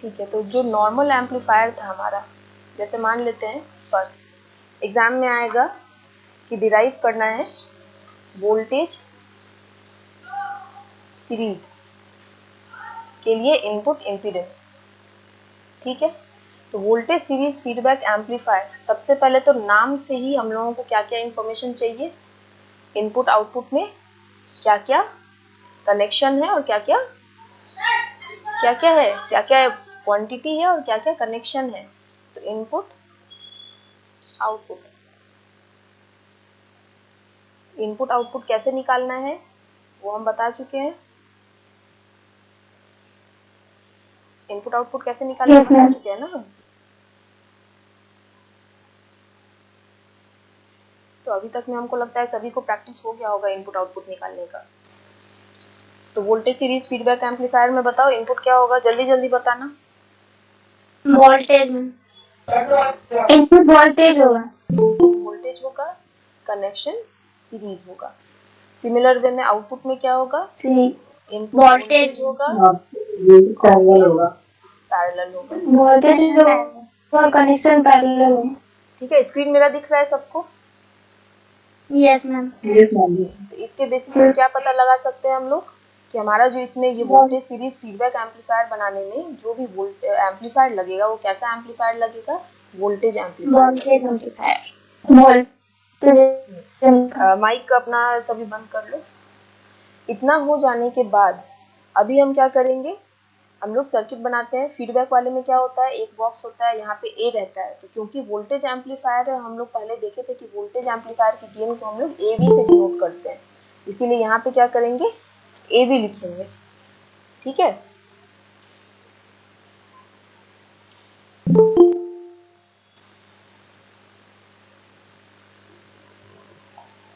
ठीक है, तो जो नॉर्मल एम्पलीफायर था हमारा, जैसे मान लेते हैं फर्स्ट एग्जाम में आएगा कि डिराइव करना है वोल्टेज सीरीज के लिए इनपुट इम्पीडेंस। ठीक है, तो वोल्टेज सीरीज फीडबैक एम्पलीफायर, सबसे पहले तो नाम से ही हम लोगों को क्या क्या इंफॉर्मेशन चाहिए, इनपुट आउटपुट में क्या क्या कनेक्शन है और क्या क्या है, क्या क्या क्वांटिटी है और क्या क्या कनेक्शन है। तो इनपुट आउटपुट, इनपुट आउटपुट कैसे निकालना है वो हम बता चुके हैं। इनपुट आउटपुट कैसे निकालना है बता चुके हैं ना हम। तो अभी तक में हमको लगता है सभी को प्रैक्टिस हो गया होगा इनपुट आउटपुट निकालने का। तो वोल्टेज सीरीज फीडबैक एम्पलीफायर में बताओ इनपुट क्या होगा, जल्दी जल्दी बताना। वोल्टेज, इनपुट वोल्टेज होगा, वोल्टेज होगा, कनेक्शन सीरीज होगा। सिमिलर वे में आउटपुट में क्या होगा, इनपुट वोल्टेज होगा, पैरेलल होगा, वोल्टेज होगा, कनेक्शन पैरेलल होगा। ठीक है, स्क्रीन मेरा दिख रहा है सबको? Yes ma'am. तो इसके बेसिस पे क्या पता लगा सकते हैं हम लोग कि हमारा जो इसमें ये वोल्टेज सीरीज फीडबैक एम्पलीफायर बनाने में जो भी एम्पलीफायर लगेगा वो कैसा एम्पलीफायर लगेगा, वोल्टेज एम्पलीफायर। माइक अपना सभी बंद कर लो। इतना हो जाने के बाद अभी हम क्या करेंगे, हम लोग सर्किट बनाते हैं। फीडबैक वाले में क्या होता है, एक बॉक्स होता है, यहाँ पे ए रहता है। तो क्योंकि वोल्टेज एम्पलीफायर है, हम लोग पहले देखे थे कि वोल्टेज एम्पलीफायर की गेन को हम लोग एवी से डिनोट करते हैं, इसीलिए यहाँ पे क्या करेंगे, एवी लिखेंगे। ठीक है,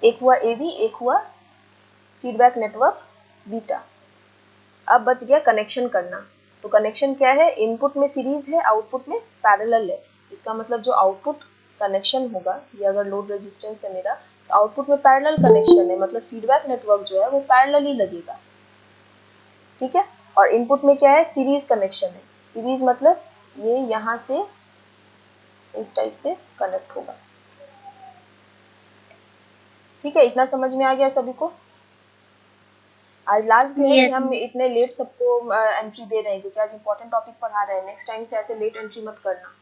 एक हुआ एवी, एक हुआ फीडबैक नेटवर्क बीटा। अब बच गया कनेक्शन करना। तो कनेक्शन क्या है, इनपुट में सीरीज है, आउटपुट में पैरेलल है। इसका मतलब जो आउटपुट कनेक्शन होगा, ये अगर लोड रेजिस्टेंस है मेरा, तो आउटपुट में पैरेलल कनेक्शन है, मतलब फीडबैक नेटवर्क जो है वो पैरेलल ही लगेगा। ठीक है, और इनपुट में क्या है, सीरीज कनेक्शन है। सीरीज मतलब ये यहाँ से इस टाइप से कनेक्ट होगा। ठीक है, इतना समझ में आ गया सभी को? आज लास्ट डे है कि हम इतने लेट सबको एंट्री दे रहे हैं, क्योंकि आज इंपॉर्टेंट टॉपिक पढ़ा रहे हैं। नेक्स्ट टाइम से ऐसे लेट एंट्री मत करना।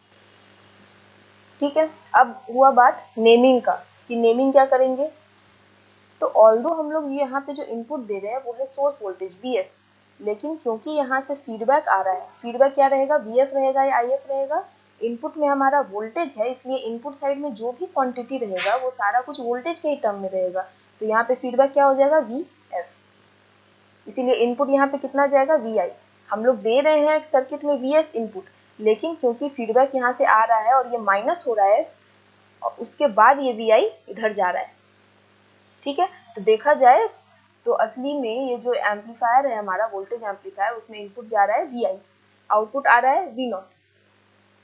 ठीक है, अब हुआ बात नेमिंग का, कि नेमिंग क्या करेंगे। तो ऑल्दो हम लोग यहाँ पे जो इनपुट दे रहे हैं वो है सोर्स वोल्टेज Vs, लेकिन क्योंकि यहाँ से फीडबैक आ रहा है, फीडबैक क्या रहेगा, Vf रहेगा या If रहेगा। इनपुट में हमारा वोल्टेज है, इसलिए इनपुट साइड में जो भी क्वांटिटी रहेगा वो सारा कुछ वोल्टेज के ही टर्म में रहेगा। तो यहाँ पे फीडबैक क्या हो जाएगा, Vf। इसीलिए इनपुट यहाँ पे कितना जाएगा, Vi। हम लोग दे रहे हैं सर्किट में Vs इनपुट, लेकिन क्योंकि फीडबैक यहाँ से आ रहा है और ये माइनस हो रहा है, और उसके बाद ये Vi इधर जा रहा है। ठीक है, तो देखा जाए तो असली में ये जो एम्पलीफायर है हमारा, वोल्टेज एम्पलीफायर, उसमें इनपुट जा रहा है Vi, आउटपुट आ रहा है V0।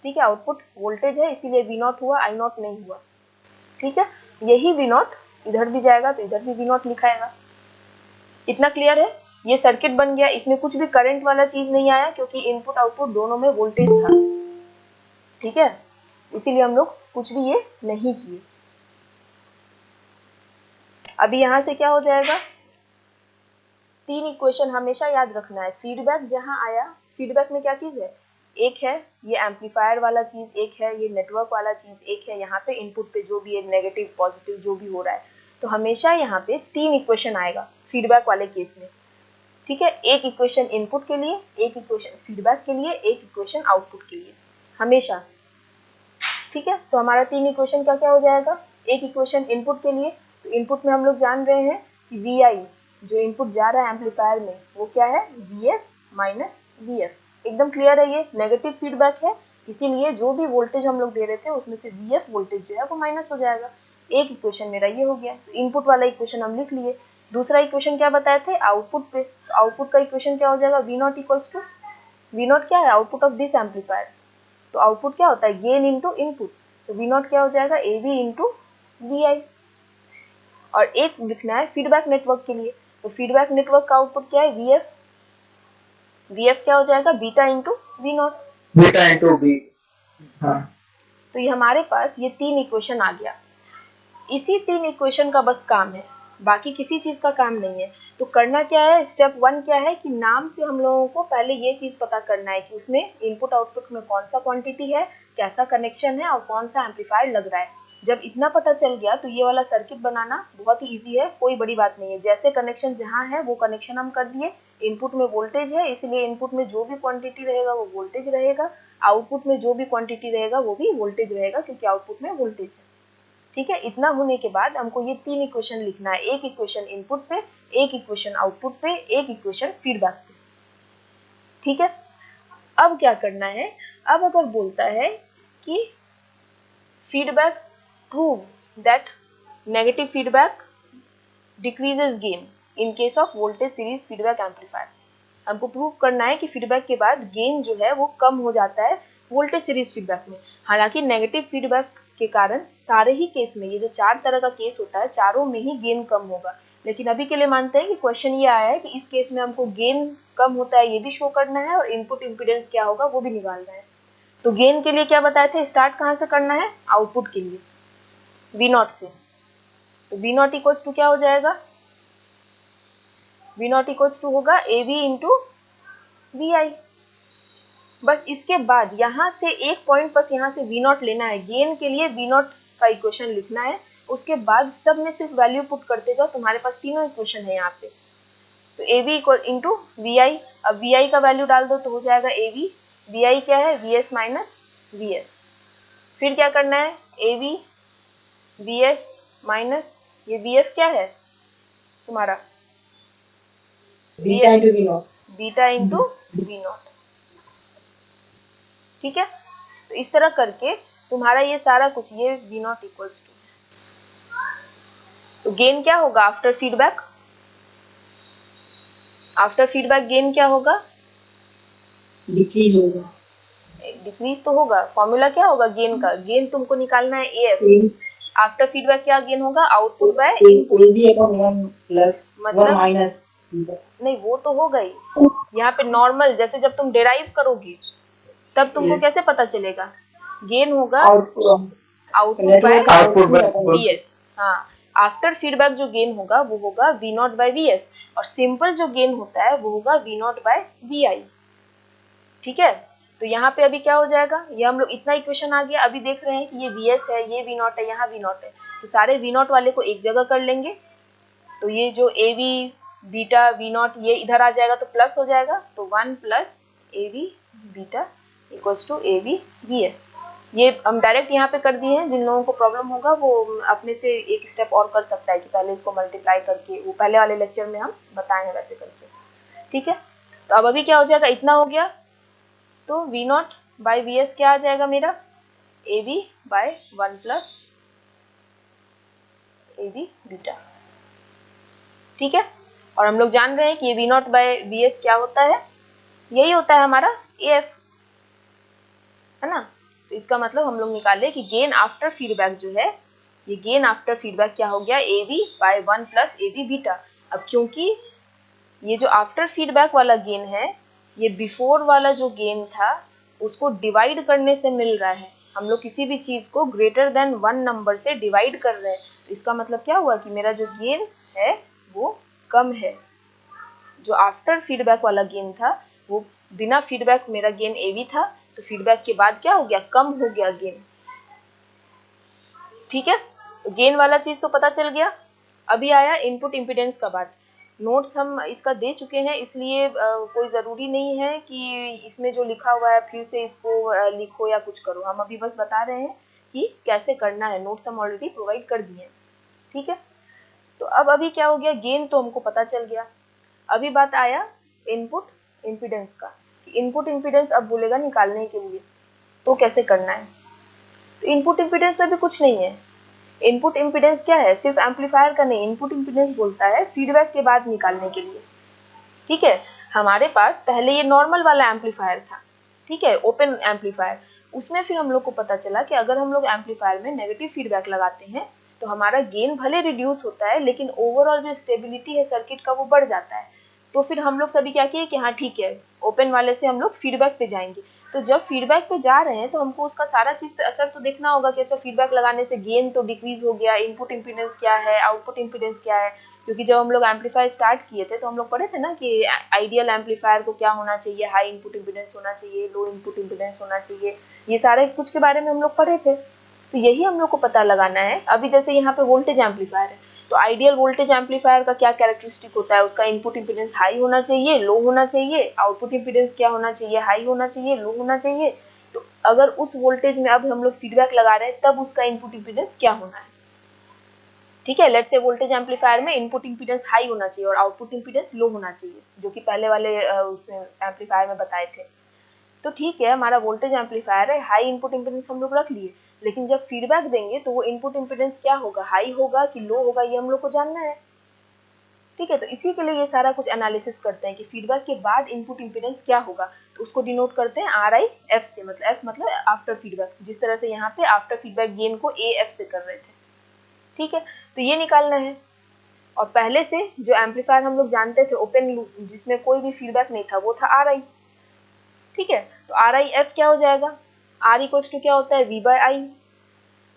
ठीक है, आउटपुट वोल्टेज है इसीलिए V0 हुआ, I0 नहीं हुआ। ठीक है, यही V0 इधर भी जाएगा तो इधर भी V0 लिखाएगा। इतना क्लियर है? ये सर्किट बन गया, इसमें कुछ भी करंट वाला चीज नहीं आया, क्योंकि इनपुट आउटपुट दोनों में वोल्टेज था। ठीक है, इसीलिए हम लोग कुछ भी ये नहीं किए। अभी यहाँ से क्या हो जाएगा, 3 इक्वेशन हमेशा याद रखना है। फीडबैक जहाँ आया, फीडबैक में क्या चीज है, एक है ये एम्पलीफायर वाला चीज, एक है ये नेटवर्क वाला चीज, एक है यहाँ पे इनपुट पे जो भी है नेगेटिव पॉजिटिव जो भी हो रहा है। तो हमेशा यहाँ पे 3 इक्वेशन आएगा फीडबैक वाले केस में। ठीक है, एक इक्वेशन इनपुट के लिए, एक इक्वेशन फीडबैक के लिए, एक इक्वेशन आउटपुट के लिए, हमेशा। ठीक है, तो हमारा 3 इक्वेशन क्या क्या हो जाएगा, एक इक्वेशन इनपुट के लिए, तो इनपुट में हम लोग जान रहे हैं कि Vi जो इनपुट जा रहा है एम्पलीफायर में वो क्या है, Vs माइनस Vf। एकदम क्लियर है, ये नेगेटिव फीडबैक है, इसीलिए जो भी वोल्टेज हम लोग दे रहे थे उसमें से Vf वोल्टेज जो है वो माइनस हो जाएगा। एक इक्वेशन मेरा ये हो गया, तो इनपुट वाला इक्वेशन हम लिख लिए। दूसरा इक्वेशन क्या बताए थे, आउटपुट पे, तो आउटपुट का इक्वेशन क्या हो जाएगा, V0 इक्वल्स टू, V0 क्या है, आउटपुट ऑफ दिस एम्पलीफायर। तो आउटपुट क्या होता है, गेन इनटू इनपुट, तो V0 क्या हो जाएगा, AV इनटू Vi। और एक लिखना है फीडबैक नेटवर्क के लिए, तो फीडबैक नेटवर्क का आउटपुट क्या है, Vf। Vf क्या हो जाएगा, beta into V0। Beta into B. हाँ, तो ये हमारे पास ये 3 इक्वेशन आ गया। इसी 3 इक्वेशन का बस काम है, बाकी किसी चीज का काम नहीं है। तो करना क्या है, स्टेप 1 क्या है कि नाम से हम लोगों को पहले ये चीज पता करना है कि उसमें इनपुट आउटपुट में कौन सा क्वांटिटी है, कैसा कनेक्शन है और कौन सा एम्पलीफायर लग रहा है। जब इतना पता चल गया तो ये वाला सर्किट बनाना बहुत ही ईजी है, कोई बड़ी बात नहीं है। जैसे कनेक्शन जहाँ है वो कनेक्शन हम कर दिए। इनपुट में वोल्टेज है, इसलिए इनपुट में जो भी क्वांटिटी रहेगा वो वोल्टेज रहेगा, आउटपुट में जो भी क्वांटिटी रहेगा वो भी वोल्टेज रहेगा, क्योंकि आउटपुट में वोल्टेज है। ठीक है, इतना होने के बाद हमको ये 3 इक्वेशन लिखना है। एक इक्वेशन इनपुट पे, एक इक्वेशन आउटपुट पे, एक इक्वेशन फीडबैक पे। ठीक है, अब क्या करना है, अब अगर बोलता है कि feedback prove that negative feedback decreases gain in case of voltage series feedback amplifier. हमको प्रूव करना है कि फीडबैक के बाद गेन जो है वो कम हो जाता है वोल्टेज सीरीज फीडबैक में। हालांकि नेगेटिव फीडबैक के कारण सारे ही केस में, ये जो 4 तरह का केस होता है, चारों में ही गेन कम होगा। लेकिन अभी के लिए मानते हैं कि क्वेश्चन ये आया है कि इस केस में हमको गेन कम होता है ये भी शो करना है और इनपुट इम्पीडेंस क्या होगा वो भी निकालना है। तो गेन के लिए क्या बताए थे, स्टार्ट कहाँ से करना है, आउटपुट के लिए V0 से। तो V0 इक्वल्स टू क्या हो जाएगा, V0 इक्वल्स टू होगा AV इंटू VI। बस इसके बाद यहाँ से एक पॉइंट, बस यहाँ से V0 लेना है, गेन के लिए V0 का इक्वेशन लिखना है। उसके बाद सब में सिर्फ वैल्यू पुट करते जाओ, तुम्हारे पास तीनों इक्वेशन है यहाँ पे। तो AV इक्वल इंटू VI, अब VI का वैल्यू डाल दो तो हो जाएगा AV, VI क्या है VS माइनस VF। फिर क्या करना है, AV VS माइनस ये VF क्या है तुम्हारा, beta into B naught. Beta into V0। ठीक है, तो इस तरह करके तुम्हारा ये सारा कुछ, ये V0 इक्वल्स टू, तो गेन क्या होगा after feedback, after feedback gain क्या होगा, डिक्रीज होगा। डिक्रीज तो होगा। फॉर्मूला क्या होगा गेन का, गेन तुमको निकालना है AF। आफ्टर फीडबैक क्या गेन होगा, आउटपुट बाय इनपुट। मतलब नहीं, वो तो हो गई। यहाँ पे नॉर्मल, जैसे जब तुम डेराइव करोगे तब तुमको कैसे पता चलेगा, गेन होगा आउटपुट बाय VS। हाँ, आफ्टर फीडबैक जो गेन होगा वो होगा V0 बाय VS, और सिंपल जो गेन होता है वो होगा V0 बाय VI। ठीक है, तो यहाँ पे अभी क्या हो जाएगा, ये हम लोग इतना इक्वेशन आ गया। अभी देख रहे हैं कि ये VS है, ये V0 है, यहाँ V0 है, तो सारे V0 वाले को एक जगह कर लेंगे। तो ये जो AV बीटा V0 ये इधर आ जाएगा तो प्लस हो जाएगा, तो 1 plus AV beta equals to AV VS। ये हम डायरेक्ट यहाँ पे कर दिए हैं, जिन लोगों को प्रॉब्लम होगा वो अपने से एक स्टेप और कर सकता है कि पहले इसको मल्टीप्लाई करके, वो पहले वाले लेक्चर में हम बताए हैं वैसे करके। ठीक है, तो अब अभी क्या हो जाएगा, इतना हो गया। तो V0 बाई VS क्या आ जाएगा मेरा, AV by 1 plus AV beta. ठीक है, और हम लोग जान रहे हैं कि ये V0 बाय VS क्या होता है, यही होता है हमारा AF, है ना। तो इसका मतलब हम लोग निकाले कि गेन आफ्टर फीडबैक जो है, ये गेन आफ्टर फीडबैक क्या हो गया, AV by 1 plus AV beta. अब क्योंकि ये जो आफ्टर फीडबैक वाला गेन है, ये बिफोर वाला जो गेन था उसको डिवाइड करने से मिल रहा है। हम लोग किसी भी चीज को ग्रेटर देन 1 नंबर से डिवाइड कर रहे हैं, तो इसका मतलब क्या हुआ कि मेरा जो गेन है वो कम है। जो आफ्टर फीडबैक वाला गेन था वो बिना फीडबैक मेरा गेन AV था, तो फीडबैक के बाद क्या हो गया, कम हो गया गेन। ठीक है, तो गेन वाला चीज तो पता चल गया। अभी आया इनपुट इम्पीडेंस का बात। नोट्स हम इसका दे चुके हैं, इसलिए कोई ज़रूरी नहीं है कि इसमें जो लिखा हुआ है फिर से इसको लिखो या कुछ करो। हम अभी बस बता रहे हैं कि कैसे करना है, नोट्स हम ऑलरेडी प्रोवाइड कर दिए हैं। ठीक है, तो अब अभी क्या हो गया, गेन तो हमको पता चल गया। अभी बात आया इनपुट इम्पीडेंस का। इनपुट इम्पीडेंस अब बोलेगा निकालने के लिए, तो कैसे करना है। तो इनपुट इम्पीडेंस में भी कुछ नहीं है। इनपुट इम्पीडेंस क्या है, सिर्फ एम्पलीफायर का नहीं, इनपुट इम्पीडेंस बोलता है फीडबैक के बाद निकालने के लिए। ठीक है, हमारे पास पहले ये नॉर्मल वाला एम्पलीफायर था, ठीक है, ओपन एम्पलीफायर। उसमें फिर हम लोग को पता चला कि अगर हम लोग एम्पलीफायर में नेगेटिव फीडबैक लगाते हैं तो हमारा गेन भले रिड्यूस होता है, लेकिन ओवरऑल जो स्टेबिलिटी है सर्किट का वो बढ़ जाता है। तो फिर हम लोग सभी क्या किए कि हाँ ठीक है, ओपन वाले से हम लोग फीडबैक पे जाएंगे। तो जब फीडबैक पे जा रहे हैं तो हमको उसका सारा चीज पे असर तो देखना होगा कि अच्छा फीडबैक लगाने से गेन तो डिक्रीज हो गया, इनपुट इम्पीडेंस क्या है, आउटपुट इम्पीडेंस क्या है। क्योंकि जब हम लोग एम्पलीफायर स्टार्ट किए थे तो हम लोग पढ़े थे ना कि आइडियल एम्पलीफायर को क्या होना चाहिए, हाई इनपुट इम्पीडेंस होना चाहिए, लो इनपुट इम्पीडेंस होना चाहिए, ये सारे कुछ के बारे में हम लोग पढ़े थे। तो यही हम लोग को पता लगाना है। अभी जैसे यहाँ पे वोल्टेज एम्पलीफायर है, तो आइडियल वोल्टेज एम्पलीफायर का क्या कैरेक्टरिस्टिक होता है, उसका इनपुट इम्पीडेंस हाई होना चाहिए, लो होना चाहिए, आउटपुट इम्पीडेंस क्या होना चाहिए, हाई होना चाहिए, लो होना चाहिए। तो अगर उस वोल्टेज में अब हम लोग फीडबैक लगा रहे हैं तब उसका इनपुट इम्पीडेंस क्या होना है। ठीक है, लेट्स से वोल्टेज एम्पलीफायर में इनपुट इम्पीडेंस हाई होना चाहिए और आउटपुट इम्पीडेंस लो होना चाहिए, जो कि पहले वाले एम्पलीफायर में बताए थे। तो ठीक है, हमारा वोल्टेज एम्पलीफायर है, हाई इनपुट इम्पीडेंस हम लोग रख लिए, लेकिन जब फीडबैक देंगे तो वो इनपुट इम्पीडेंस क्या होगा, हाई होगा कि लो होगा, ये हम लोग को जानना है। ठीक है, तो इसी के लिए ये सारा कुछ एनालिसिस करते हैं कि फीडबैक के बाद इनपुट इम्पीडेंस क्या होगा। तो उसको डिनोट करते हैं आर आई एफ से, मतलब एफ मतलब आफ्टर फीडबैक, जिस तरह से यहाँ पे आफ्टर फीडबैक गेन को ए एफ से कर रहे थे। ठीक है, तो ये निकालना है। और पहले से जो एम्पलीफायर हम लोग जानते थे ओपन लूप जिसमें कोई भी फीडबैक नहीं था, वो था आर आई। ठीक है, तो आर आई एफ क्या हो जाएगा, आर इक्वल्स टू क्या होता है, वी बाय आई।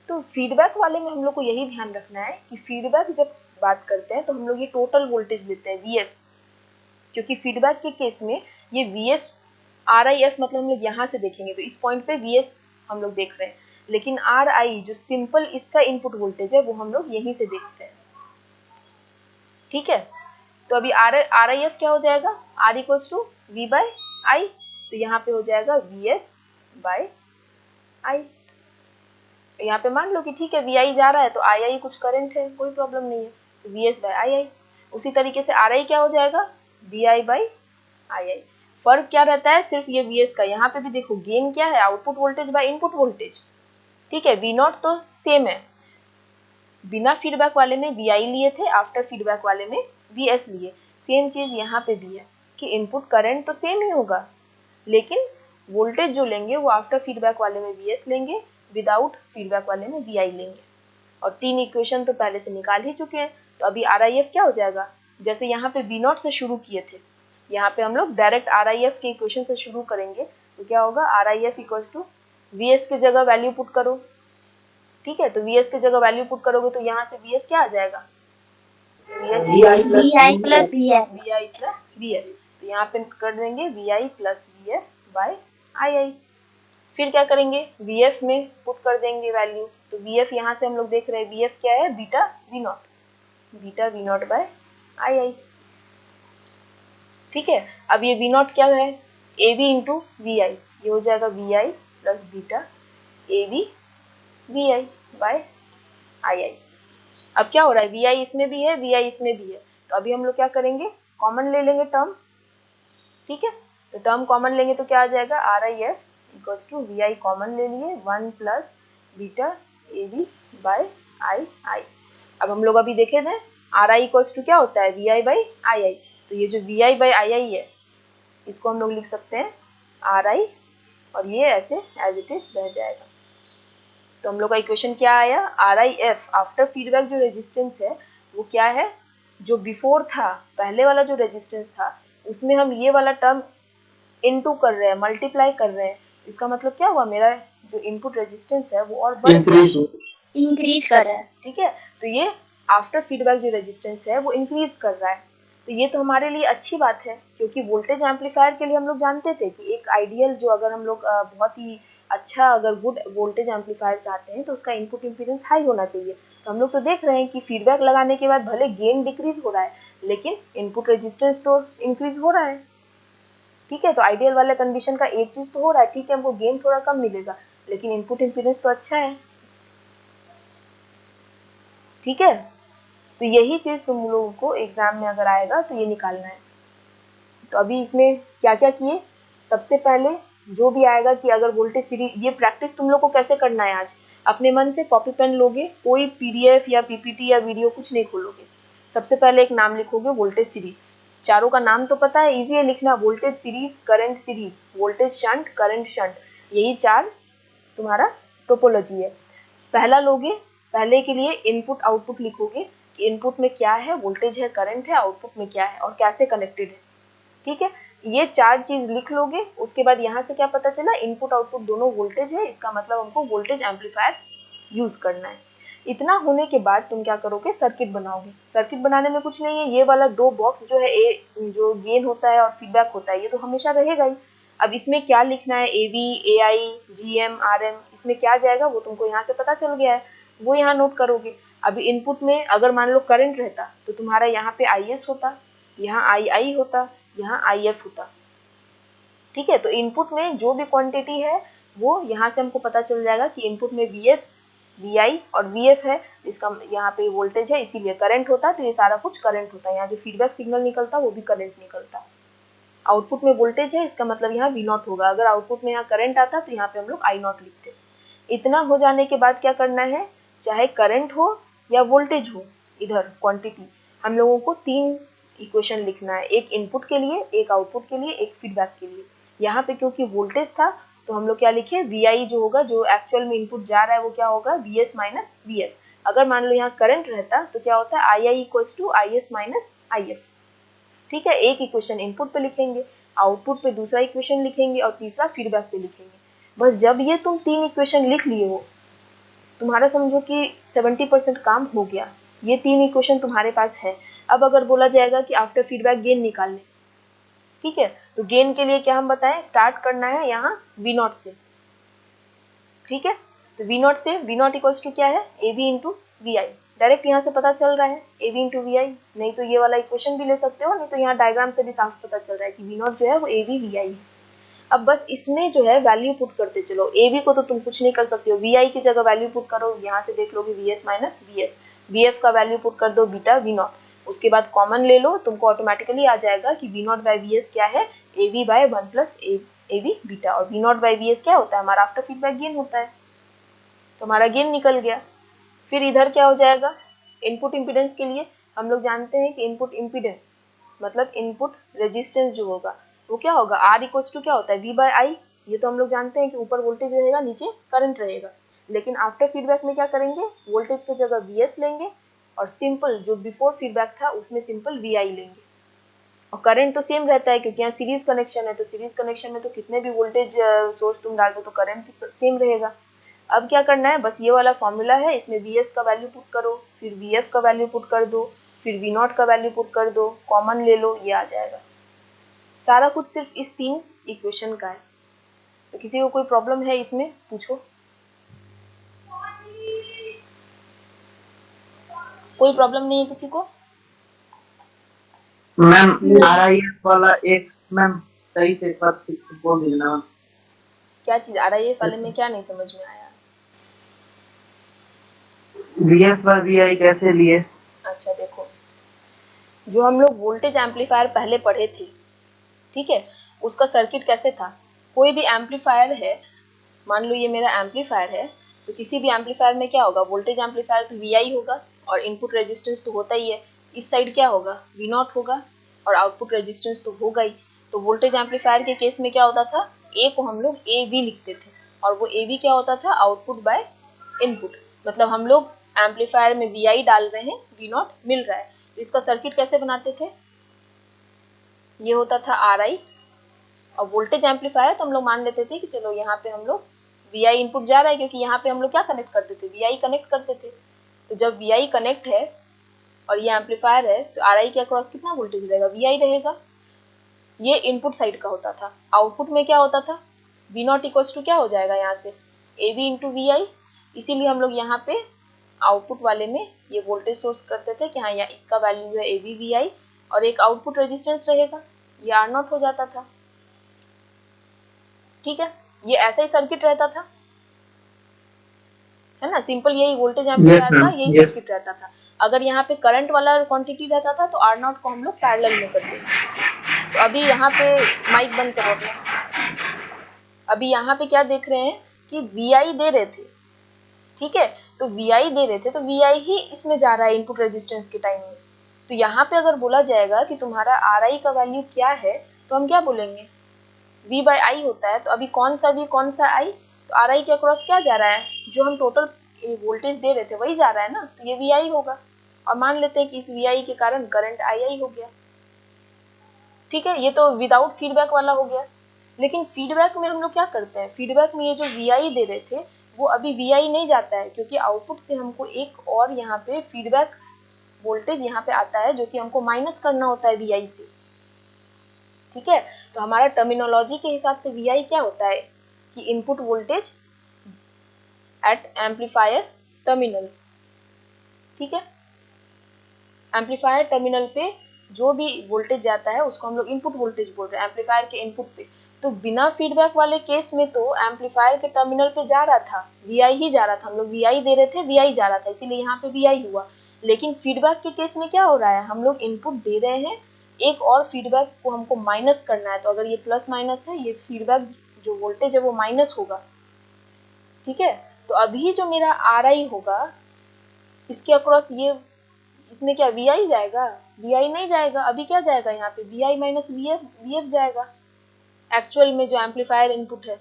तो फीडबैक वाले में हम लोग को यही ध्यान रखना है कि फीडबैक जब बात करते हैं तो हम लोग ये टोटल वोल्टेज लेते हैं वी एस, क्योंकि फीडबैक के केस में ये V S R I F मतलब हम लोग यहाँ से देखेंगे तो इस पॉइंट पे वी एस हम लोग देख रहे हैं, लेकिन आर आई जो सिंपल इसका इनपुट वोल्टेज है वो हम लोग यहीं से देखते हैं। ठीक है, तो अभी आर आई एफ क्या हो जाएगा, R equals to V by I, तो यहाँ पे हो जाएगा वी एस बाय आई। यहाँ पे मान लो कि ठीक है वी आई जा रहा है तो आई आई कुछ करंट है, कोई प्रॉब्लम नहीं है, तो वी एस बाय आई आई। उसी तरीके से आर आई क्या हो जाएगा, वी आई बाय आई आई। फर्क क्या रहता है, सिर्फ ये वी एस का, यहाँ पे भी देखो गेन क्या है, output voltage by input voltage. ठीक है, वी नॉट तो सेम है, बिना फीडबैक वाले में वी आई लिए थे, आफ्टर फीडबैक वाले में वी एस लिए। सेम चीज यहाँ पे भी है कि इनपुट करंट तो सेम ही होगा, लेकिन वोल्टेज जो लेंगे वो आफ्टर फीडबैक वाले में वी एस लेंगे, विदाउट फीडबैक वाले में वी आई लेंगे। और तीन इक्वेशन तो पहले से निकाल ही चुके हैं। तो अभी आर आई एफ क्या हो जाएगा, जैसे यहाँ पे वी नॉट से शुरू किए थे, यहाँ पे हम लोग डायरेक्ट आर आई एफ के इक्वेशन से शुरू करेंगे। तो क्या होगा, R I F equals to V S के जगह वैल्यू पुट करो। ठीक है, तो वी एस के जगह वैल्यू पुट करोगे तो यहाँ से वी एस क्या आ जाएगा, V S V I plus V F. V I plus V F. तो यहाँ पे कर देंगे V I plus V F by I I. फिर क्या करेंगे, वी एफ में पुट कर देंगे वैल्यू। तो वी एफ यहाँ से हम लोग देख रहे हैं, वी एफ क्या है, beta V nought by I I. ठीक है, अब ये वी नॉट क्या है, A B into V I, ये हो जाएगा V I plus beta A B V I by I I. अब क्या हो रहा है, वी आई इसमें भी है, वी आई इसमें भी है, तो अभी हम लोग क्या करेंगे, कॉमन ले लेंगे टर्म। ठीक है, तो टर्म कॉमन लेंगे तो क्या आ जाएगा, R I F equals to V I common ले लिए 1 plus beta A B by I I. अब हम लोग अभी देखे थे आर आई इक्वल्स टू क्या होता है, वी आई बाई आई आई। तो ये जो वी आई बाई आई आई है इसको हम लोग लिख सकते हैं आर आई, और ये ऐसे एज इट इज रह जाएगा। तो हम लोग का इक्वेशन क्या आया, are I F after feedback जो रेजिस्टेंस है वो क्या है, जो बिफोर था पहले वाला जो रेजिस्टेंस था उसमें हम ये वाला टर्म इनटू कर रहे हैं, मल्टीप्लाई कर रहे हैं। इसका मतलब क्या हुआ, मेरा जो इनपुट रेजिस्टेंस है वो और बढ़ इंक्रीज कर रहा है। ठीक है, तो ये आफ्टर फीडबैक जो रेजिस्टेंस है वो इंक्रीज कर रहा है। तो ये तो हमारे लिए अच्छी बात है, क्योंकि वोल्टेज एम्पलीफायर के लिए हम लोग जानते थे कि एक आइडियल जो अगर हम लोग बहुत ही अच्छा अगर गुड वोल्टेज एम्पलीफायर चाहते हैं तो उसका इनपुट इम्पीडेंस हाई होना चाहिए। तो हम लोग तो देख रहे हैं कि फीडबैक लगाने के बाद भले गेन डिक्रीज हो रहा है लेकिन इनपुट रेजिस्टेंस तो इंक्रीज हो रहा है। ठीक है, तो आइडियल वाले कंडीशन का एक चीज तो हो रहा है, ठीक है हमको गेन थोड़ा कम मिलेगा लेकिन इनपुट इम्पीडेंस तो अच्छा है। ठीक है, तो यही चीज तुम लोगों को एग्जाम में अगर आएगा तो ये निकालना है। तो अभी इसमें क्या क्या किए, सबसे पहले जो भी आएगा कि अगर वोल्टेज सीरीज, ये प्रैक्टिस तुम लोग को कैसे करना है, आज अपने मन से कॉपी पेन लोगे, कोई पीडीएफ या पीपीटी या वीडियो कुछ नहीं खोलोगे। सबसे पहले एक नाम लिखोगे वोल्टेज सीरीज, चारों का नाम तो पता है, इजी है लिखना, voltage series, current series, voltage shunt, current shunt, यही चार तुम्हारा टोपोलॉजी है। पहला लोगे, पहले के लिए इनपुट आउटपुट लिखोगे कि इनपुट में क्या है, वोल्टेज है, करंट है, आउटपुट में क्या है और कैसे कनेक्टेड है। ठीक है, ये 4 चीज लिख लोगे। उसके बाद यहाँ से क्या पता चला, इनपुट आउटपुट दोनों वोल्टेज है, इसका मतलब हमको वोल्टेज एम्पलीफायर यूज करना है। इतना होने के बाद तुम क्या करोगे, सर्किट बनाओगे। सर्किट बनाने में कुछ नहीं है, ये वाला 2 बॉक्स जो है, ए जो गेन होता है और फीडबैक होता है, ये तो हमेशा रहेगा ही। अब इसमें क्या लिखना है, AV, AI, GM, RM, इसमें क्या जाएगा वो तुमको यहाँ से पता चल गया है, वो यहाँ नोट करोगे। अभी इनपुट में अगर मान लो करंट रहता तो तुम्हारा यहाँ पे IS होता, यहाँ II होता, यहाँ IF होता। ठीक है, तो इनपुट में जो भी क्वांटिटी है वो यहाँ से हमको पता चल जाएगा कि इनपुट में VS, VI और VF है, इसका यहाँ पे वोल्टेज है, इसीलिए करंट होता, तो ये सारा कुछ करंट होता है। यहाँ जो फीडबैक सिग्नल निकलता वो भी करंट निकलता। आउटपुट में वोल्टेज है, इसका मतलब यहाँ V0 होगा। अगर आउटपुट में यहाँ करंट आता तो यहाँ पे हम लोग I0 लिखते। इतना हो जाने के बाद क्या करना है, चाहे करंट हो या वोल्टेज हो, इधर क्वांटिटी, हम लोगों को 3 इक्वेशन लिखना है, एक इनपुट के लिए, एक आउटपुट के लिए, एक फीडबैक के लिए। यहाँ पे क्योंकि वोल्टेज था तो हम लोग क्या लिखे, VI जो होगा, जो एक्चुअल में इनपुट जा रहा है, वो क्या होगा, VS माइनस VF। अगर मान लो यहाँ करंट रहता तो क्या होता है, II equals to IS minus IF। ठीक है, एक इक्वेशन इनपुट पे लिखेंगे, आउटपुट पे दूसरा इक्वेशन लिखेंगे और तीसरा फीडबैक पे लिखेंगे। बस जब ये तुम 3 इक्वेशन लिख लिए हो, तुम्हारा समझो कि 70% काम हो गया। ये 3 इक्वेशन तुम्हारे पास है। अब अगर बोला जाएगा कि आफ्टर फीडबैक गेन निकालने, ठीक है, तो गेन के लिए क्या हम बताएं, स्टार्ट करना है यहाँ V0 से। ठीक है, तो V0 से, V0 इक्वल्स टू क्या है, AV इंटू VI। डायरेक्ट यहाँ से पता चल रहा है AV इंटू VI, नहीं तो ये वाला इक्वेशन भी ले सकते हो, नहीं तो यहाँ डायग्राम से भी साफ पता चल रहा है कि V0 जो है वो AV VI है। अब बस इसमें जो है वैल्यू पुट करते चलो। AV को तो तुम कुछ नहीं कर सकते हो, VI की जगह वैल्यू पुट करो, यहाँ से देख लोगे VS माइनस VF। VF का वैल्यू पुट कर दो बीटा V0, उसके बाद कॉमन ले लो, तुमको ऑटोमेटिकली आ जाएगा कि V0 बाई VS क्या है, AV by 1 plus AV beta. और V0 बाई VS क्या होता है, हमारा आफ्टर फीडबैक गेन होता है, तो हमारा गेन निकल गया। फिर इधर क्या हो जाएगा, इनपुट इम्पीडेंस के लिए हम लोग जानते हैं कि इनपुट इम्पीडेंस मतलब इनपुट रेजिस्टेंस जो होगा वो क्या होगा, R इक्वल्स टू क्या होता है, V बाय I। ये तो हम लोग जानते हैं कि ऊपर वोल्टेज रहेगा, नीचे करंट रहेगा। लेकिन आफ्टर फीडबैक में क्या करेंगे, वोल्टेज की जगह VS लेंगे और सिंपल जो बिफोर फीडबैक था उसमें सिंपल VI लेंगे। और करंट तो सेम रहता है क्योंकि यहाँ सीरीज कनेक्शन है, तो सीरीज कनेक्शन में तो कितने भी वोल्टेज सोर्स तुम डाल दो तो करंट तो सेम रहेगा। अब क्या करना है, बस ये वाला फॉर्मूला है, इसमें VS का वैल्यू पुट करो, फिर VF का वैल्यू पुट कर दो, फिर V0 का वैल्यू पुट कर दो, कॉमन ले लो, ये आ जाएगा। सारा कुछ सिर्फ इस 3 इक्वेशन का है। तो किसी को कोई प्रॉब्लम है इसमें, पूछो। कोई प्रॉब्लम नहीं है किसी को? मैम RIS वाला एक मैम सही से बात बोल देना। क्या चीज RIF वाले में क्या नहीं समझ में आया? VS बाय VI कैसे लिए? अच्छा देखो, जो हम लोग वोल्टेज एम्पलीफायर पहले पढ़े थे, ठीक है, उसका सर्किट कैसे था। कोई भी एम्पलीफायर है, मान लो ये मेरा एम्पलीफायर है, तो किसी भी एम्पलीफायर में क्या होगा, वोल्टेज एम्पलीफायर तो VI होगा और इनपुट रेजिस्टेंस तो होता ही है। इस साइड क्या होगा, V0 होगा और आउटपुट रेजिस्टेंस तो होगा ही। तो वोल्टेज एम्पलीफायर के केस में क्या होता था, A को हम लोग AV लिखते थे और वो AV क्या होता था, आउटपुट बाय इनपुट। मतलब हम लोग एम्पलीफायर में VI डाल रहे हैं, V0 मिल रहा है, तो इसका सर्किट कैसे बनाते थे, ये होता था RI। और वोल्टेज एम्पलीफायर तो हम लोग मान लेते थे कि चलो यहाँ पे हम लोग VI इनपुट जा रहा है, क्योंकि यहाँ पे हम लोग क्या कनेक्ट करते थे, VI कनेक्ट करते थे। तो जब VI कनेक्ट है और ये एम्पलीफायर है तो RI के अक्रॉस कितना वोल्टेज रहेगा, VI रहेगा। ये इनपुट साइड का होता था। आउटपुट में क्या होता था, V0 इक्वल्स टू क्या हो जाएगा यहाँ से, AV इंटू VI। इसीलिए हम लोग यहाँ पे आउटपुट वाले में ये वोल्टेज सोर्स करते थे कि हाँ यहाँ इसका वैल्यू है AV VI और एक आउटपुट रेजिस्टेंस रहेगा, ये R0 हो जाता था। ठीक है, ये ऐसा ही सर्किट रहता था, है ना, सिंपल यही वोल्टेज एम्पलीफायर का यही सर्किट रहता था। अगर यहाँ पे करंट वाला क्वांटिटी रहता था तो R0 को हम लोग पैरेलल में करते थे। तो अभी यहाँ पे माइक बंद करो अपना। अभी यहाँ पे क्या देख रहे हैं कि VI दे रहे थे, ठीक है, तो VI दे रहे थे तो VI ही इसमें जा रहा है इनपुट रेजिस्टेंस के टाइम में। तो यहाँ पे अगर बोला जाएगा कि तुम्हारा RI का वैल्यू क्या है, तो हम क्या बोलेंगे, V बाई I होता है। तो अभी कौन सा V कौन सा I, तो RI के अक्रॉस क्या जा रहा है, जो हम टोटल वोल्टेज दे रहे थे वही जा रहा है ना, तो ये VI होगा। और मान लेते हैं कि इस VI के कारण करंट II हो गया। ठीक है, ये तो विदाउट फीडबैक वाला हो गया। लेकिन फीडबैक में हम लोग क्या करते हैं, फीडबैक में ये जो VI दे रहे थे वो अभी VI नहीं जाता है, क्योंकि आउटपुट से हमको एक और यहाँ पे फीडबैक वोल्टेज यहाँ पे आता है जो कि हमको माइनस करना होता है VI से। ठीक है, तो हमारा टर्मिनोलॉजी के हिसाब से VI क्या होता है कि input voltage at amplifier terminal. ठीक है, एम्पलीफायर टर्मिनल पे जो भी वोल्टेज जाता है उसको हम लोग इनपुट वोल्टेज बोल रहे हैं, एम्पलीफायर के इनपुट पे। तो बिना फीडबैक वाले केस में तो एम्पलीफायर के टर्मिनल पे जा रहा था, VI ही जा रहा था, हम लोग VI दे रहे थे, VI जा रहा था, इसीलिए यहाँ पे VI हुआ। लेकिन फीडबैक के केस में क्या हो रहा है, हम लोग इनपुट दे रहे हैं, एक और फीडबैक को हमको माइनस करना है, तो अगर ये प्लस माइनस है, ये फीडबैक जो वोल्टेज है वो माइनस होगा। ठीक है, तो अभी जो मेरा RI होगा इसके अक्रॉस ये, इसमें क्या VI जाएगा, VI नहीं जाएगा, अभी क्या जाएगा यहाँ पे VI माइनस VF जाएगा एक्चुअल में जो एम्पलीफायर इनपुट है।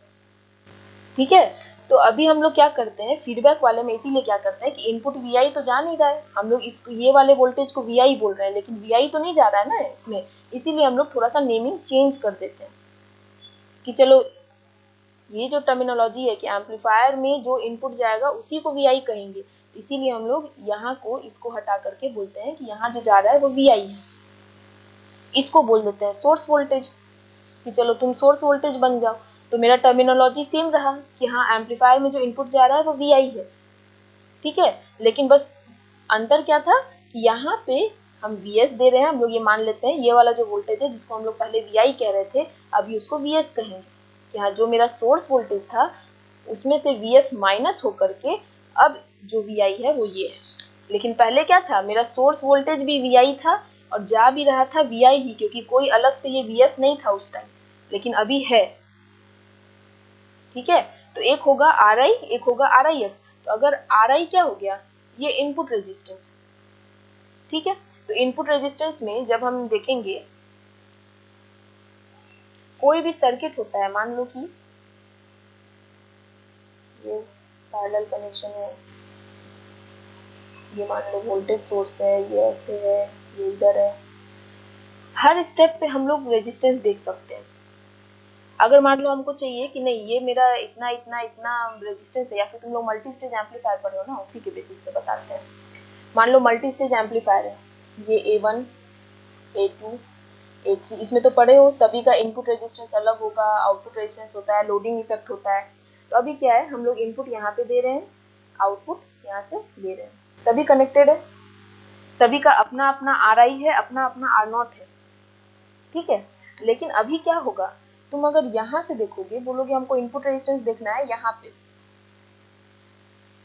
ठीक है, तो अभी हम लोग क्या करते हैं फीडबैक वाले में, इसीलिए क्या करते हैं कि इनपुट VI तो जा नहीं रहा है, हम लोग इसको ये वाले वोल्टेज को VI बोल रहे हैं, लेकिन VI तो नहीं जा रहा है ना इसमें, इसीलिए हम लोग थोड़ा सा नेमिंग चेंज कर देते हैं कि चलो ये जो टर्मिनोलॉजी है कि एम्पलीफायर में जो इनपुट जाएगा उसी को VI कहेंगे, इसीलिए हम लोग यहाँ को इसको हटा करके बोलते हैं कि यहाँ जो जा रहा है वो VI है, इसको बोल देते हैं सोर्स वोल्टेज कि चलो तुम सोर्स वोल्टेज बन जाओ। तो मेरा टर्मिनोलॉजी सेम रहा कि हाँ एम्पलीफायर में जो इनपुट जा रहा है वो VI है। ठीक है, लेकिन बस अंतर क्या था कि यहाँ पे हम VS दे रहे हैं, हम लोग ये मान लेते हैं ये वाला जो वोल्टेज है जिसको हम लोग पहले VI कह रहे थे अभी उसको VS कहेंगे कि हाँ जो मेरा सोर्स वोल्टेज था उसमें से VF माइनस होकर के अब जो VI है वो ये है। लेकिन पहले क्या था, मेरा सोर्स वोल्टेज भी VI था और जा भी रहा था VI ही, क्योंकि कोई अलग से ये VF नहीं था उस टाइम, लेकिन अभी है। ठीक है, तो एक होगा RI, एक होगा RIF। तो अगर RI क्या हो गया, ये इनपुट रेजिस्टेंस। ठीक है, तो इनपुट रेजिस्टेंस में जब हम देखेंगे कोई भी सर्किट होता है, मान लो कि ये पैरेलल कनेक्शन है, ये मान लो वोल्टेज सोर्स है, ये ऐसे है, ये इधर है, हर स्टेप पे हम लोग रेजिस्टेंस देख सकते हैं। अगर मान लो हमको चाहिए कि नहीं ये मेरा इतना इतना इतना रेजिस्टेंस है, या फिर तुम लोग मल्टी स्टेज एम्पलीफायर पढ़े हो ना, उसी के बेसिस पे बताते हैं। मान लो मल्टी स्टेज एम्पलीफायर है, ये A1 A2 A3, इसमें तो पढ़े हो, सभी का इनपुट रेजिस्टेंस अलग होगा, आउटपुट रेजिस्टेंस होता है, लोडिंग इफेक्ट होता है। तो अभी क्या है, हम लोग इनपुट यहाँ पे दे रहे हैं, आउटपुट यहाँ से दे रहे हैं, सभी कनेक्टेड है, सभी का अपना अपना RI है, अपना अपना R0 है। ठीक है, लेकिन अभी क्या होगा, तुम अगर यहाँ से देखोगे, बोलोगे हमको इनपुट रेजिस्टेंस देखना है यहाँ पे,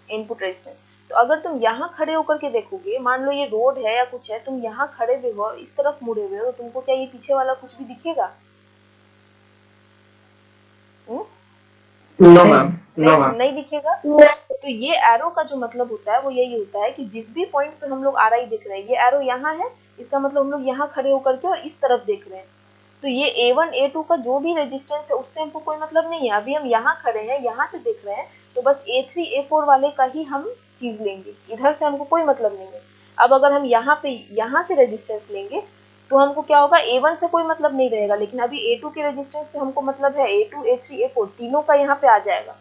इनपुट रेजिस्टेंस, तो अगर तुम यहाँ खड़े होकर के देखोगे, मान लो ये रोड है या कुछ है, तुम यहाँ खड़े हुए हो, इस तरफ मुड़े हुए हो, तो तुमको क्या ये पीछे वाला कुछ भी दिखेगा? नो मैम, नो मैम, नहीं दिखेगा। तो ये एरो का जो मतलब होता है वो यही होता है कि जिस भी पॉइंट पे हम लोग RI देख रहे हैं, ये एरो यहाँ है, इसका मतलब हम लोग यहाँ खड़े होकर के और इस तरफ देख रहे हैं। तो ये A1 A2 का जो भी रेजिस्टेंस है उससे हमको कोई मतलब नहीं है, अभी हम यहाँ खड़े हैं, यहाँ से देख रहे हैं, तो बस A3 A4 वाले का ही हम चीज लेंगे, इधर से हमको कोई मतलब नहीं है। अब अगर हम यहाँ से रेजिस्टेंस लेंगे तो हमको क्या होगा, A1 से कोई मतलब नहीं रहेगा, लेकिन अभी A2 के रेजिस्टेंस से हमको मतलब है, A2 A3 A4 तीनों का यहाँ पे आ जाएगा।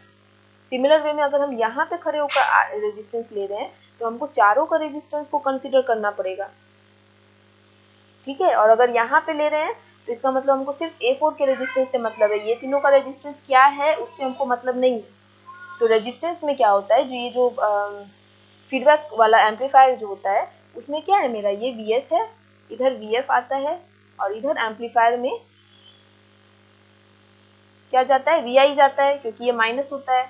सिमिलर वे में अगर हम यहाँ पे खड़े होकर रेजिस्टेंस ले रहे हैं तो हमको चारों का रेजिस्टेंस को कंसीडर करना पड़ेगा। ठीक है, और अगर यहाँ पे ले रहे हैं तो इसका मतलब हमको सिर्फ A4 के रेजिस्टेंस से मतलब है, ये तीनों का रेजिस्टेंस क्या है उससे हमको मतलब नहीं है। तो रेजिस्टेंस में क्या होता है, जो ये जो फीडबैक वाला एम्पलीफायर जो होता है उसमें क्या है, मेरा ये VS है, इधर VF आता है, और इधर एम्पलीफायर में क्या जाता है, VI जाता है, क्योंकि ये माइनस होता है,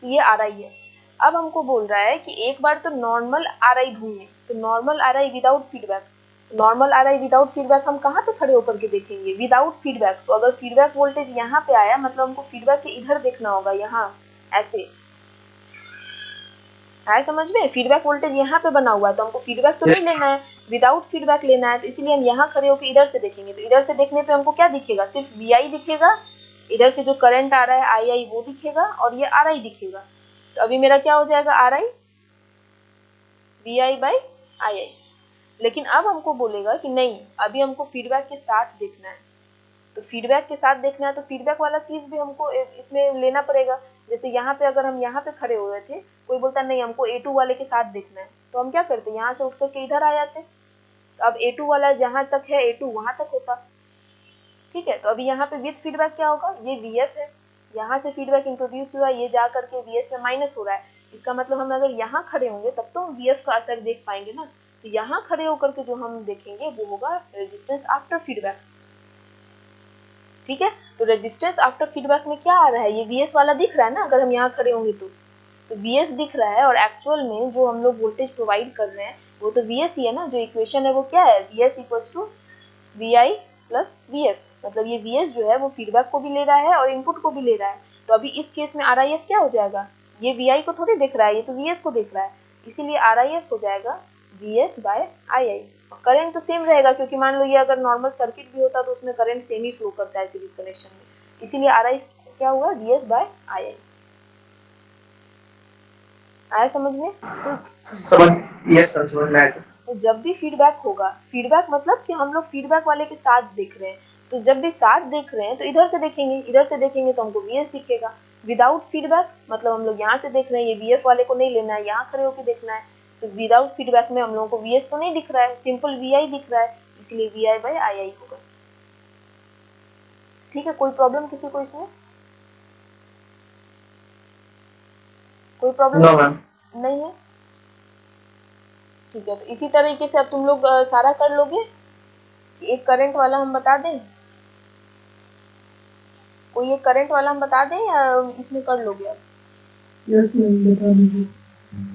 तो ये RI है। अब हमको बोल रहा है कि एक बार तो नॉर्मल RI ढूंढे, तो normal RI without feedback, normal RI without feedback हम कहाँ पे खड़े होकर के देखेंगे, विदाउट फीडबैक। तो अगर फीडबैक वोल्टेज यहाँ पे आया, मतलब हमको फीडबैक के इधर देखना होगा, यहाँ ऐसे है, समझ में, फीडबैक वोल्टेज यहाँ पे बना हुआ है, तो हमको फीडबैक तो नहीं लेना है, विदाउट फीडबैक लेना है, तो इसीलिए हम यहाँ खड़े होकर इधर से देखेंगे। तो इधर से देखने पे हमको क्या दिखेगा, सिर्फ VI दिखेगा, इधर से जो करंट आ रहा है II वो दिखेगा, और ये RI दिखेगा। तो अभी मेरा क्या हो जाएगा, RI VI by II। लेकिन अब हमको बोलेगा कि नहीं, अभी हमको फीडबैक के साथ देखना है। तो फीडबैक के साथ देखना है तो फीडबैक वाला चीज भी हमको इसमें लेना पड़ेगा। जैसे यहाँ पे अगर हम यहाँ पे खड़े हुए थे, कोई बोलता नहीं हमको A2 वाले के साथ देखना है, तो हम क्या करते, यहाँ से उठ करके इधर आ जाते। तो अब A2 वाला जहां तक है A2 वहां तक होता। ठीक है, तो अभी यहाँ पे विद फीडबैक क्या होगा, ये VF है, यहाँ से फीडबैक इंट्रोड्यूस हुआ, ये जा करके VS में माइनस हो रहा है। इसका मतलब हम अगर यहाँ खड़े होंगे तब तो हम VF का असर देख पाएंगे ना। तो यहाँ खड़े होकर के जो हम देखेंगे वो होगा रेजिस्टेंस आफ्टर फीडबैक। ठीक है, तो रेजिस्टेंस आफ्टर फीडबैक में क्या आ रहा है, ये VS वाला दिख रहा है ना, अगर हम यहाँ खड़े होंगे तो VS दिख रहा है, और एक्चुअल में जो हम लोग वोल्टेज प्रोवाइड कर रहे हैं वो तो VS ही है ना। जो इक्वेशन है वो क्या है, VS equals to VI plus VF, मतलब ये VS जो है वो फीडबैक को भी ले रहा है और इनपुट को भी ले रहा है। तो अभी इस केस में RIF क्या हो जाएगा, ये VI को थोड़ी देख रहा है, ये तो VS को देख रहा है, इसीलिए RIF हो जाएगा VS बाय II। करंट तो सेम रहेगा, क्योंकि मान लो ये अगर नॉर्मल सर्किट भी होता तो उसमें करंट सेम ही फ्लो करता है सीरीज कनेक्शन में, इसीलिए RIF क्या हुआ, VS बाय II। आया समझ में? समझ, यस सर, समझ में आया। तो जब भी फीडबैक होगा, फीडबैक मतलब कि हम लोग फीडबैक वाले के साथ देख रहे हैं, तो जब भी साथ देख रहे हैं तो इधर से देखेंगे, इधर से देखेंगे तो हमको VS दिखेगा। विदाउट फीडबैक मतलब हम लोग यहाँ से देख रहे हैं, ये VF वाले को नहीं लेना है, यहाँ खड़े होकर देखना है, तो विदाउट फीडबैक में हम लोगों को VS तो नहीं दिख रहा है, सिंपल VI दिख रहा है, इसलिए VI बाय II होगा। ठीक है, कोई प्रॉब्लम किसी को इसमें, कोई प्रॉब्लम नहीं है? ठीक है, तो इसी तरीके से अब तुम लोग सारा कर लोगे। एक करंट वाला हम बता दें, कोई एक करंट वाला हम बता दें या इसमें कर लोगे अब?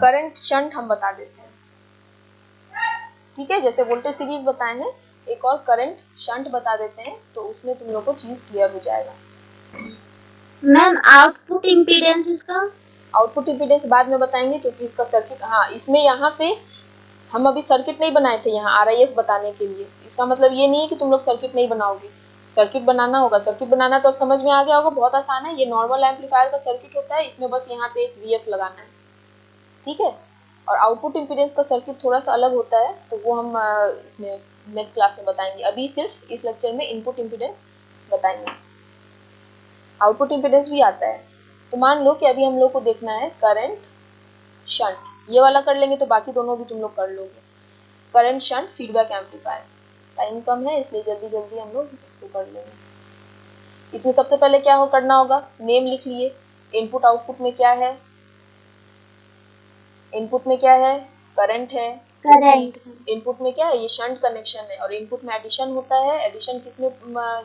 करंट शंट हम बता देते हैं। ठीक है, जैसे वोल्टेज सीरीज बताए हैं, एक और करंट शंट बता देते हैं, तो उसमें तुम लोग को चीज क्लियर हो जाएगा। मैम आउटपुट इम्पीडेंस इसका, आउटपुट इम्पीडेंस बाद में बताएंगे, क्योंकि इसका सर्किट, हाँ इसमें यहाँ पे हम अभी सर्किट नहीं बनाए थे यहाँ RIF बताने के लिए। इसका मतलब ये नहीं है कि तुम लोग सर्किट नहीं बनाओगे, सर्किट बनाना होगा। सर्किट बनाना तो अब समझ में आ गया होगा, बहुत आसान है, ये नॉर्मल एम्पलीफायर का सर्किट होता है, इसमें बस यहाँ पे एक VF लगाना है। ठीक है, और आउटपुट इम्पीडेंस का सर्किट थोड़ा सा अलग होता है, तो वो हम इसमें नेक्स्ट क्लास में बताएंगे। अभी सिर्फ इस लेक्चर में इनपुट इम्पीडेंस बताएंगे। आउटपुट इम्पीडेंस भी आता है। तो मान लो कि अभी हम लोग को देखना है करंट शंट, ये वाला कर लेंगे तो बाकी दोनों भी तुम लोग कर लोगे। Current shunt feedback amplifier, time कम है इसलिए जल्दी जल्दी हम लोग इसको कर लेंगे। इसमें सबसे पहले क्या हो करना होगा, नेम लिख लिए। इनपुट आउटपुट में क्या है, इनपुट में क्या है, करंट है, करंट, इनपुट में क्या है, ये शंट कनेक्शन है, और इनपुट में एडिशन होता है। एडिशन किसमें,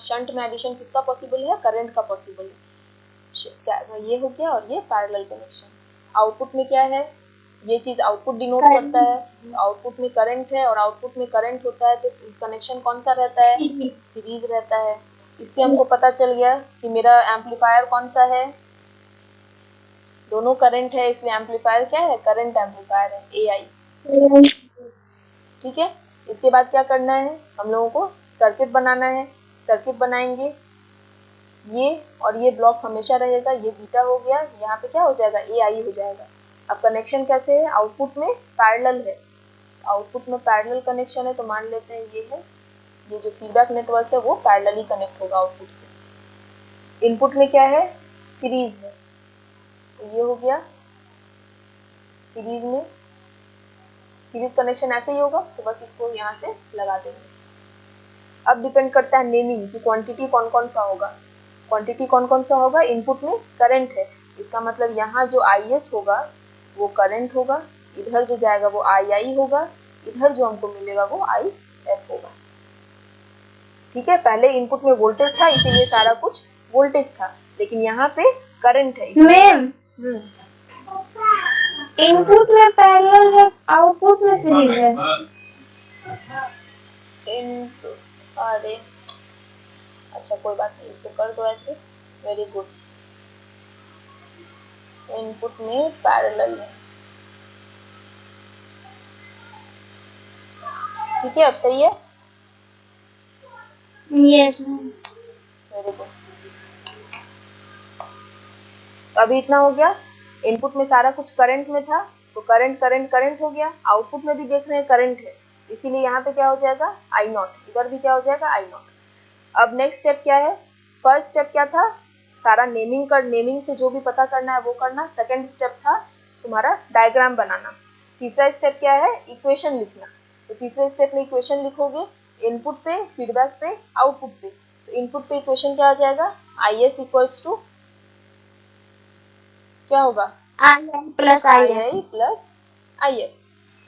शंट में एडिशन किसका पॉसिबल है, करंट का पॉसिबल है। ये हो गया, और ये पैरेलल कनेक्शन। आउटपुट में क्या है, ये चीज आउटपुट डिनोट करता है, तो आउटपुट में करंट है और आउटपुट में करंट होता है, तो कनेक्शन कौन सा रहता है, सीरीज रहता है। इससे हमको पता चल गया कि मेरा एम्पलीफायर कौन सा है, दोनों करंट है, इसलिए एम्पलीफायर क्या है, करंट एम्पलीफायर है, AI। ठीक है, इसके बाद क्या करना है, हम लोगों को सर्किट बनाना है। सर्किट बनाएंगे, ये और ये ब्लॉक हमेशा रहेगा, ये बीटा हो गया, यहाँ पे क्या हो जाएगा, AI हो जाएगा। अब कनेक्शन कैसे है, आउटपुट में पैरेलल है, आउटपुट में पैरेलल कनेक्शन है, तो मान लेते हैं ये है, ये जो फीडबैक नेटवर्क है वो पैरेलली कनेक्ट होगा आउटपुट से। इनपुट में क्या है, सीरीज है, तो ये हो गया सीरीज में, सीरीज कनेक्शन ऐसे ही होगा, तो बस इसको यहाँ से लगा देंगे। अब डिपेंड करता है नेमिंग की क्वांटिटी कौन कौन सा होगा। क्वांटिटी कौन कौन सा होगा, इनपुट में करंट है, इसका मतलब यहाँ जो IS होगा वो करंट होगा, इधर जो जाएगा वो II होगा, इधर जो हमको मिलेगा वो IF होगा। ठीक है, पहले इनपुट में वोल्टेज था इसीलिए सारा कुछ वोल्टेज था, लेकिन यहाँ पे करंट है। मैम इनपुट में पैरेलल है, आउटपुट में सीरीज है। अरे अच्छा कोई बात नहीं, इसको कर दो ऐसे, वेरी गुड। इनपुट में पैरेलल है, ठीक है, अब सही है, यस मैम, वेरी गुड। तो अभी इतना हो गया, इनपुट में सारा कुछ करंट में था, तो करंट करंट करंट हो गया, आउटपुट में भी देख रहे हैं करंट है, इसीलिए यहाँ पे क्या हो जाएगा आई नॉट, इधर भी क्या हो जाएगा आई नॉट। अब नेक्स्ट स्टेप क्या है, फर्स्ट स्टेप क्या था, सारा नेमिंग से जो भी पता करना है वो करना। सेकंड स्टेप था तुम्हारा डायग्राम बनाना। तीसरा स्टेप क्या है, इक्वेशन लिखना। तो तीसरे स्टेप में इक्वेशन लिखोगे इनपुट पे, फीडबैक पे, आउटपुट पे। तो इनपुट पे इक्वेशन क्या आ जाएगा, आई एस इक्वल्स टू क्या होगा, I plus I I plus I F,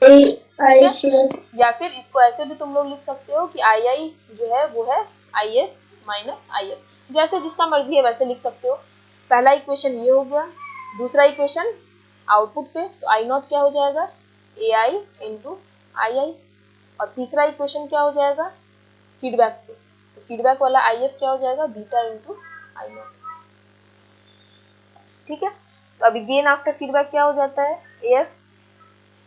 plus या फिर इसको ऐसे भी तुम लोग लिख सकते हो कि आई आई जो है वो है I S minus I F, जैसे जिसका मर्जी है वैसे लिख सकते हो। पहला इक्वेशन ये हो गया। दूसरा इक्वेशन आउटपुट पे, तो आई नॉट क्या हो जाएगा, ए आई इंटू आई आई। और तीसरा इक्वेशन क्या हो जाएगा फीडबैक पे, तो फीडबैक वाला आई एफ क्या हो जाएगा, बीटा इंटू आई नॉट। ठीक है, तो अभी गेन आफ्टर फीडबैक क्या हो जाता है, ए एफ।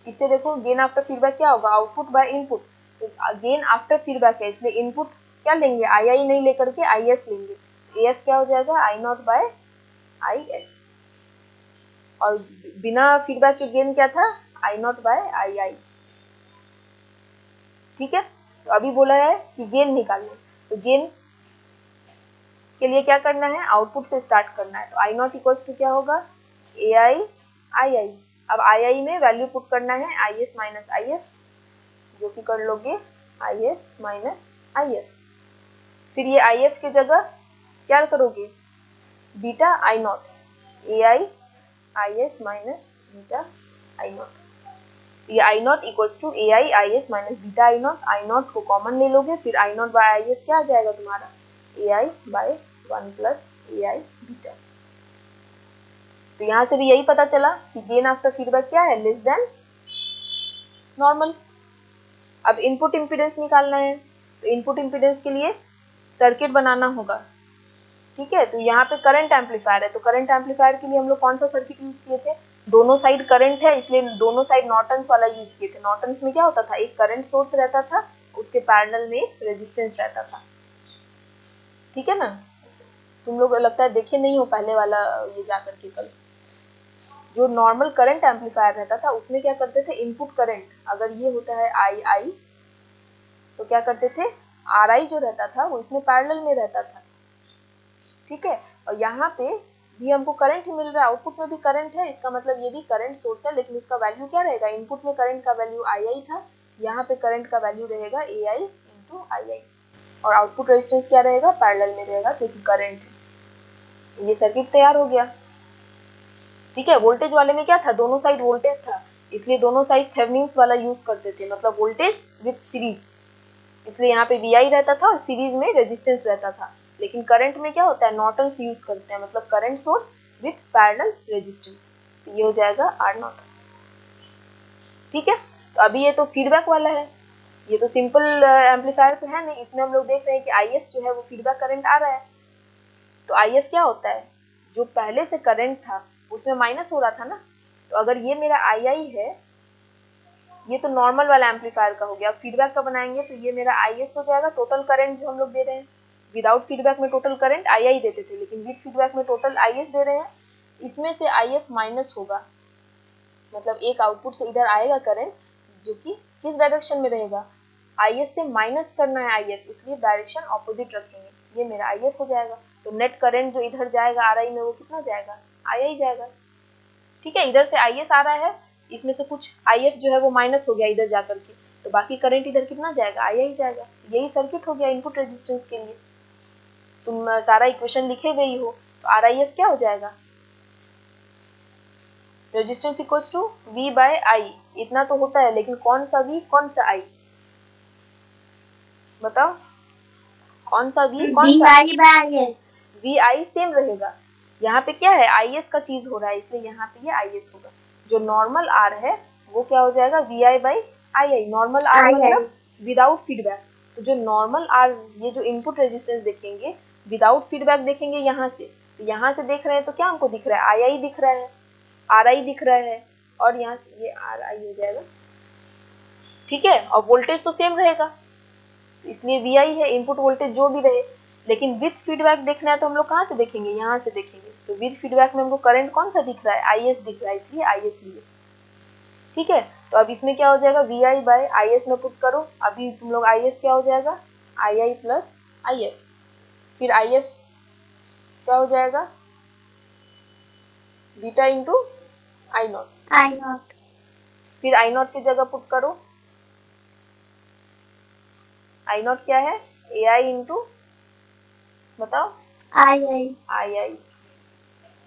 इससे देखो गेन आफ्टर फीडबैक क्या होगा, आउटपुट बाय इनपुट। तो गेन आफ्टर फीडबैक है इसलिए इनपुट क्या लेंगे, आई आई नहीं लेकर के आई एस लेंगे। ए एफ क्या हो जाएगा, आई नॉट बाय आई एस। और बिना फीडबैक के गेन क्या था, आई नॉट बाय आई आई। ठीक है, तो अभी बोला है कि गेन निकालना, तो गेन के लिए क्या करना है, आउटपुट से स्टार्ट करना है। तो आई नॉट इक्वल्स टू क्या होगा, ए आई आई आई। अब आई आई में वैल्यू पुट करना है I S minus I F, जो कि कर लोगे I S minus I F. फिर ये आई एफ की जगह क्या करोगे, beta I nought, A I I S minus beta I nought. ये I nought equals to A I I S minus beta I nought. I nought को common ले लोगे, फिर I nought by I S क्या आ जाएगा तुम्हारा, A I by 1 plus A I beta. तो यहाँ से भी यही पता चला कि गेन आफ्टर फीडबैक क्या है, लेस देन नॉर्मल। अब इनपुट इम्पीडेंस निकालना है, तो इनपुट इम्पीडेंस के लिए सर्किट बनाना होगा। ठीक है, तो यहाँ पे करंट एम्पलीफायर है, तो करंट एम्पलीफायर के लिए हम लोग कौन सा सर्किट यूज किए थे, दोनों साइड करंट है इसलिए दोनों साइड नॉर्टन्स वाला यूज किए थे। नॉर्टन्स में क्या होता था, एक करंट सोर्स रहता था, उसके पैरेलल में एक रेजिस्टेंस रहता था। ठीक है ना, तुम लोग लगता है देखे नहीं हो पहले वाला ये जा करके कल। जो नॉर्मल करंट एम्पलीफायर रहता था उसमें क्या करते थे, इनपुट करंट अगर ये होता है आई आई, तो क्या करते थे, आर आई जो रहता था वो इसमें पैरेलल में रहता था। ठीक है, और यहाँ पे भी हमको करंट ही मिल रहा है, आउटपुट में भी करंट है, इसका मतलब ये भी करंट सोर्स है, लेकिन इसका वैल्यू क्या रहेगा, इनपुट में करंट का वैल्यू आई आई था, यहाँ पे करंट का वैल्यू रहेगा ए आई इंटू आई आई। और आउटपुट रेजिस्टेंस क्या रहेगा, पैरेलल में रहेगा क्योंकि करंट है। ये सर्किट तैयार हो गया। ठीक है, वोल्टेज वाले में क्या था, दोनों साइड वोल्टेज था, इसलिए दोनों साइड थेवेनिन्स वाला यूज करते थे, मतलब वोल्टेज विद सीरीज, इसलिए यहाँ पे वी आई रहता था और सीरीज में रेजिस्टेंस रहता था। लेकिन करंट में क्या होता है, नॉर्टन्स यूज करते हैं, मतलब current source with parallel resistance, तो ये हो जाएगा आर नॉट। ठीक है, तो अभी ये तो फीडबैक वाला है, ये तो सिंपल एम्पलीफायर तो है नहीं, इसमें हम लोग देख रहे हैं कि आई एफ जो है वो फीडबैक करंट आ रहा है। तो आई एफ क्या होता है, जो पहले से करंट था उसमें माइनस हो रहा था ना, तो अगर ये मेरा आई आई है, ये तो नॉर्मल वाला एम्पलीफायर का हो गया। फीडबैक का बनाएंगे तो ये मेरा आई एस हो जाएगा, टोटल करंट जो हम लोग दे रहे हैं। विदाउट फीडबैक में टोटल करंट आई आई देते थे, लेकिन विद फीडबैक में टोटल आई एस दे रहे हैं। इसमें से आई एफ माइनस होगा, मतलब एक आउटपुट से इधर आएगा करंट जो कि किस डायरेक्शन में रहेगा, आई एस से माइनस करना है आई एफ, इसलिए डायरेक्शन ऑपोजिट रखेंगे, ये मेरा आई एफ हो जाएगा। तो नेट करंट जो इधर जाएगा आर आई में वो कितना जाएगा, आई आई जाएगा। ठीक है, इधर से आई एस आ रहा है, इसमें से कुछ आई एफ जो है वो माइनस हो गया इधर जाकर के, तो बाकी करंट इधर कितना जाएगा, आई आई जाएगा। यही सर्किट हो गया इनपुट रेजिस्टेंस के लिए। तुम सारा इक्वेशन लिखे गई हो, तो आर आई एफ क्या हो जाएगा, resistance equals to V by I. इतना तो होता है, लेकिन कौन सा वी कौन सा आई, बताओ कौन सा वी कौन सा आई, वी आई सेम रहेगा। यहाँ पे क्या है, आई एस का चीज हो रहा है, इसलिए यहाँ पे ये आई एस होगा। जो नॉर्मल आर है वो क्या हो जाएगा, V I by I I. Normal R मतलब विदाउट फीडबैक। तो जो नॉर्मल आर, ये जो इनपुट रेजिस्टेंस देखेंगे विदाउट फीडबैक देखेंगे यहाँ से, तो यहाँ से देख रहे हैं तो क्या हमको दिख रहा है, आई आई दिख रहा है, आर आई दिख रहा है, और यहाँ से ये आर आई हो जाएगा। ठीक है, और वोल्टेज तो सेम रहेगा, तो इसलिए वी आई है, इनपुट वोल्टेज जो भी रहे। लेकिन विथ फीडबैक देखना है तो हम लोग कहाँ से देखेंगे, यहाँ से देखेंगे। तो विथ फीडबैक में हमको करंट कौन सा दिख रहा है, आई एस दिख रहा है, इसलिए आई एस लिए। ठीक है, तो अब इसमें क्या हो जाएगा, V I by I S में पुट करो। अभी तुम लोग आई एस क्या हो जाएगा, आई आई प्लस आई एफ। फिर आई एफ क्या हो जाएगा, beta into I not. I not. फिर आई नॉट की जगह पुट करो, आई नॉट क्या है, ए आई इंटू, बताओ, I. आई आई।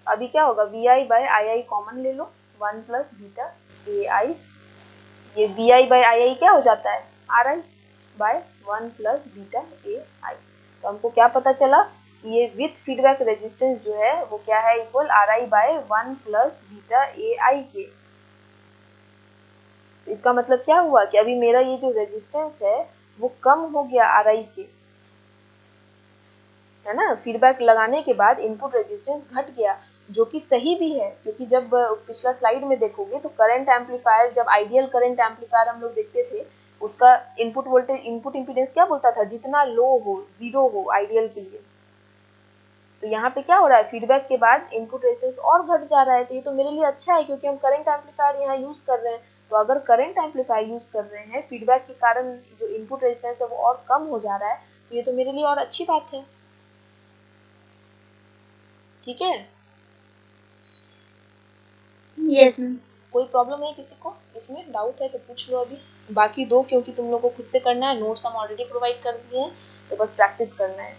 अभी क्या होगा, V I by I I common ले लो, 1 प्लस बीटा ए आई। ये वी आई बाय आई आई क्या हो जाता है, R I by 1 plus beta A I. तो हमको क्या पता चला कि ये विथ फीडबैक रेजिस्टेंस जो है वो क्या है, equal R I by 1 plus beta A I के। तो इसका मतलब क्या हुआ कि अभी मेरा ये जो रेजिस्टेंस है वो कम हो गया आर आई से, है ना। फीडबैक लगाने के बाद इनपुट रेजिस्टेंस घट गया, जो कि सही भी है, क्योंकि जब पिछला स्लाइड में देखोगे तो करंट एम्पलीफायर, जब आइडियल करंट एम्पलीफायर हम लोग देखते थे, उसका इनपुट वोल्टेज, इनपुट इम्पीडेंस क्या बोलता था, जितना लो हो, जीरो हो आइडियल के लिए। तो यहाँ पे क्या हो रहा है, फीडबैक के बाद इनपुट रेजिस्टेंस और घट जा रहा है। तो ये तो मेरे लिए अच्छा है, क्योंकि हम करंट एम्पलीफायर यहाँ यूज कर रहे हैं। तो अगर करंट एम्पलीफायर यूज कर रहे हैं, फीडबैक के कारण जो इनपुट रेजिस्टेंस है वो और कम हो जा रहा है, तो ये तो मेरे लिए और अच्छी बात है। ठीक है, Yes, ma'am. कोई प्रॉब्लम है किसी को इसमें, डाउट है तो पूछ लो अभी। बाकी दो क्योंकि तुम लोगों को खुद से करना है, नोट्स हम ऑलरेडी प्रोवाइड कर दिए हैं, तो बस प्रैक्टिस करना है।